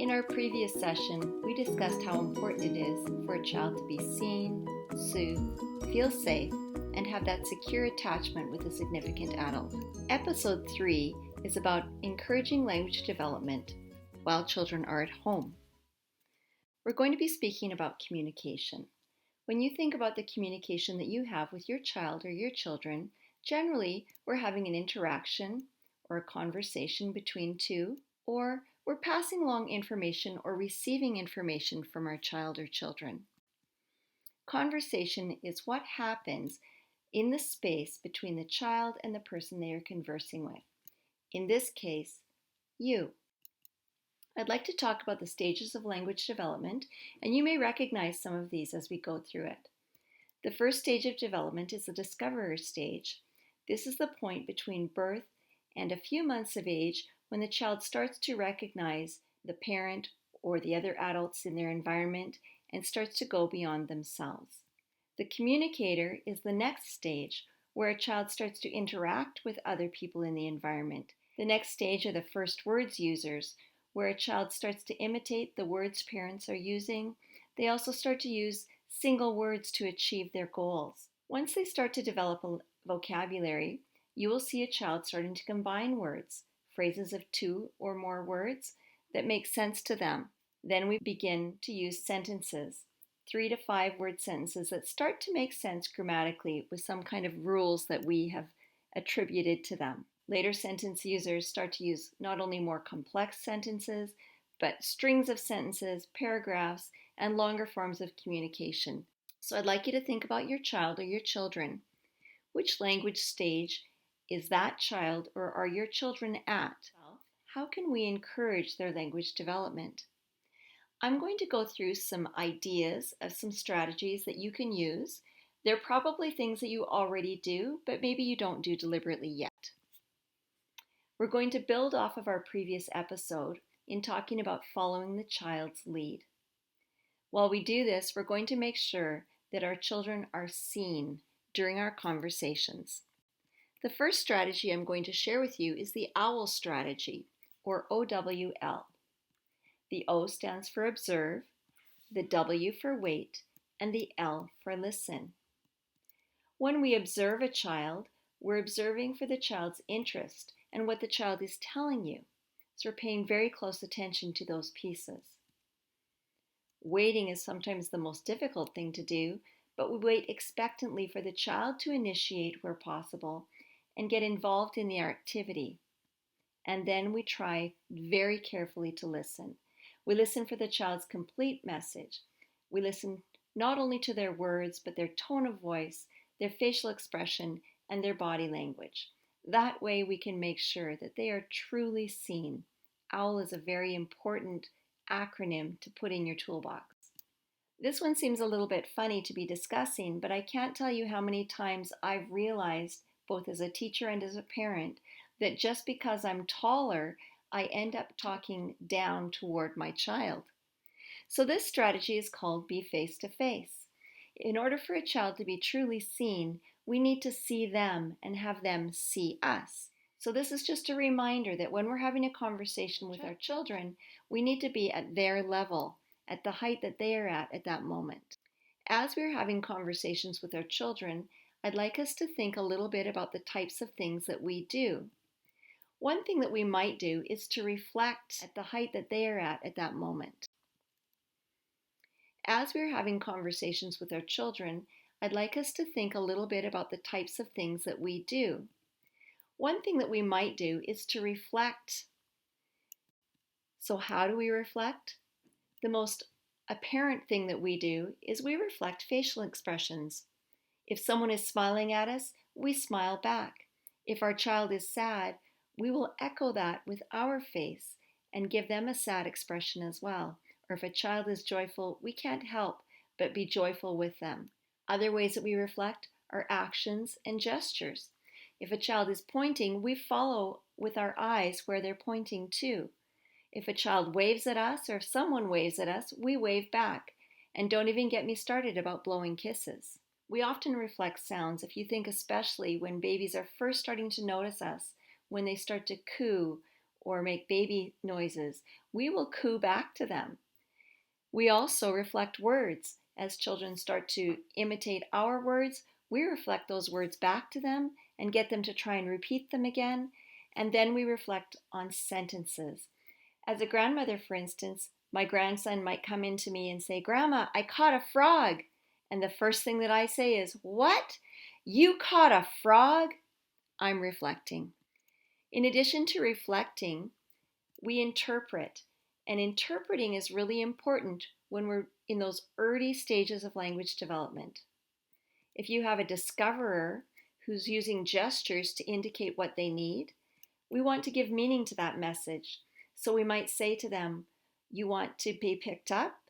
In our previous session, we discussed how important it is for a child to be seen, soothed, feel safe, and have that secure attachment with a significant adult. Episode 3 is about encouraging language development while children are at home. We're going to be speaking about communication. When you think about the communication that you have with your child or your children, generally we're having an interaction or a conversation between two, or we're passing along information or receiving information from our child or children. Conversation is what happens in the space between the child and the person they are conversing with. In this case, you. I'd like to talk about the stages of language development, and you may recognize some of these as we go through it. The first stage of development is the discoverer stage. This is the point between birth and a few months of age when the child starts to recognize the parent or the other adults in their environment and starts to go beyond themselves. The communicator is the next stage where a child starts to interact with other people in the environment. The next stage are the first words users, where a child starts to imitate the words parents are using. They also start to use single words to achieve their goals. Once they start to develop a vocabulary, you will see a child starting to combine words, phrases of 2 or more words that make sense to them. Then we begin to use sentences, 3 to 5 word sentences that start to make sense grammatically with some kind of rules that we have attributed to them. Later sentence users start to use not only more complex sentences, but strings of sentences, paragraphs, and longer forms of communication. So I'd like you to think about your child or your children. Which language stage is that child or are your children at? How can we encourage their language development? I'm going to go through some ideas of some strategies that you can use. They're probably things that you already do, but maybe you don't do deliberately yet. We're going to build off of our previous episode in talking about following the child's lead. While we do this, we're going to make sure that our children are seen during our conversations. The first strategy I'm going to share with you is the OWL strategy, or OWL. The O stands for observe, the W for wait, and the L for listen. When we observe a child, we're observing for the child's interest and what the child is telling you. So we're paying very close attention to those pieces. Waiting is sometimes the most difficult thing to do, but we wait expectantly for the child to initiate where possible and get involved in the activity. And then we try very carefully to listen. We listen for the child's complete message. We listen not only to their words, but their tone of voice, their facial expression, and their body language. That way we can make sure that they are truly seen. OWL is a very important acronym to put in your toolbox. This one seems a little bit funny to be discussing, but I can't tell you how many times I've realized, both as a teacher and as a parent, that just because I'm taller, I end up talking down toward my child. So this strategy is called Be Face to Face. In order for a child to be truly seen, we need to see them and have them see us. So this is just a reminder that when we're having a conversation with our children, we need to be at their level, at the height that they are at that moment. As we're having conversations with our children, I'd like us to think a little bit about the types of things that we do. One thing that we might do is to reflect at the height that they are at that moment. As we're having conversations with our children, I'd like us to think a little bit about the types of things that we do. One thing that we might do is to reflect. So how do we reflect? The most apparent thing that we do is we reflect facial expressions. If someone is smiling at us, we smile back. If our child is sad, we will echo that with our face and give them a sad expression as well. Or if a child is joyful, we can't help but be joyful with them. Other ways that we reflect are actions and gestures. If a child is pointing, we follow with our eyes where they're pointing to. If a child waves at us or if someone waves at us, we wave back. And don't even get me started about blowing kisses. We often reflect sounds, if you think especially when babies are first starting to notice us, when they start to coo or make baby noises, we will coo back to them. We also reflect words. As children start to imitate our words, we reflect those words back to them and get them to try and repeat them again. And then we reflect on sentences. As a grandmother, for instance, my grandson might come in to me and say, "Grandma, I caught a frog." And the first thing that I say is, "What? You caught a frog?" I'm reflecting. In addition to reflecting, we interpret. And interpreting is really important when we're in those early stages of language development. If you have a discoverer who's using gestures to indicate what they need, we want to give meaning to that message. So we might say to them, "You want to be picked up?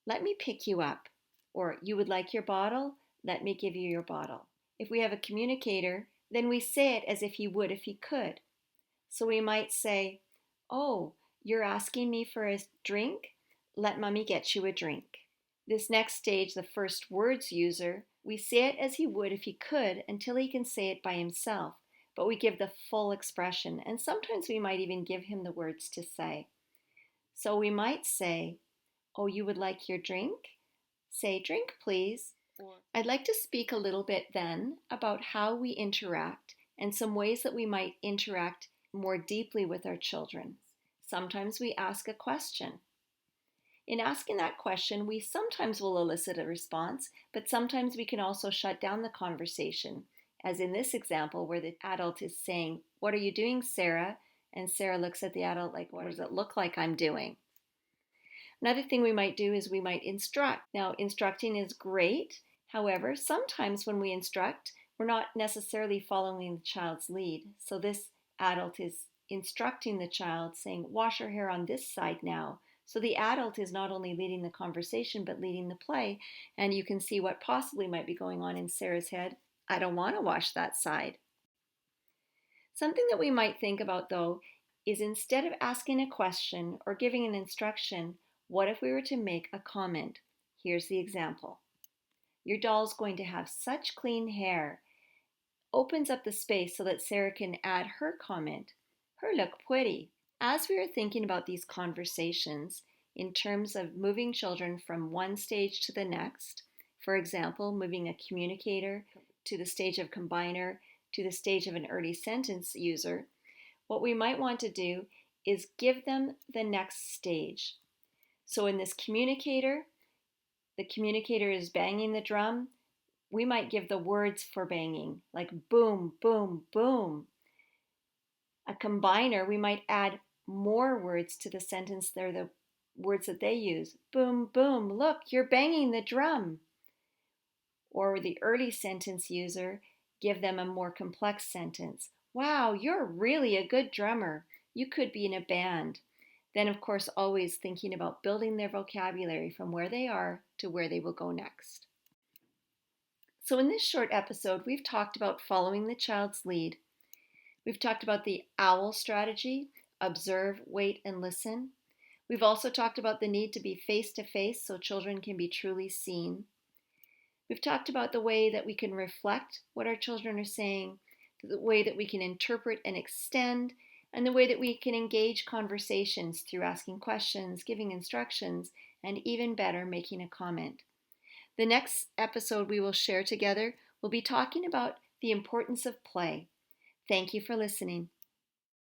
Let me pick you up." Or, "You would like your bottle? Let me give you your bottle." If we have a communicator, then we say it as if he would if he could. So we might say, "Oh, you're asking me for a drink? Let mommy get you a drink." This next stage, the first words user, we say it as he would if he could until he can say it by himself, but we give the full expression, and sometimes we might even give him the words to say. So we might say, "Oh, you would like your drink? Say, 'Drink, please.'" I'd like to speak a little bit then about how we interact and some ways that we might interact more deeply with our children. Sometimes we ask a question. In asking that question, we sometimes will elicit a response, but sometimes we can also shut down the conversation, as in this example where the adult is saying, "What are you doing, Sarah?" And Sarah looks at the adult like, "What does it look like I'm doing?" Another thing we might do is we might instruct. Now, instructing is great. However, sometimes when we instruct, we're not necessarily following the child's lead. So this adult is instructing the child, saying, "Wash your hair on this side now." So the adult is not only leading the conversation, but leading the play. And you can see what possibly might be going on in Sarah's head. "I don't want to wash that side." Something that we might think about, though, is instead of asking a question or giving an instruction, what if we were to make a comment? Here's the example. "Your doll's going to have such clean hair." Opens up the space so that Sarah can add her comment. "Her look pretty." As we are thinking about these conversations in terms of moving children from one stage to the next, for example, moving a communicator to the stage of combiner to the stage of an early sentence user, what we might want to do is give them the next stage. So in this communicator, the communicator is banging the drum. We might give the words for banging, like boom, boom, boom. A combiner, we might add more words to the sentence. They're the words that they use. "Boom, boom, look, you're banging the drum." Or the early sentence user, give them a more complex sentence. "Wow, you're really a good drummer. You could be in a band." Then, of course, always thinking about building their vocabulary from where they are to where they will go next. So in this short episode, we've talked about following the child's lead. We've talked about the OWL strategy, observe, wait, and listen. We've also talked about the need to be face-to-face so children can be truly seen. We've talked about the way that we can reflect what our children are saying, the way that we can interpret and extend, and the way that we can engage conversations through asking questions, giving instructions, and even better, making a comment. The next episode we will share together will be talking about the importance of play. Thank you for listening.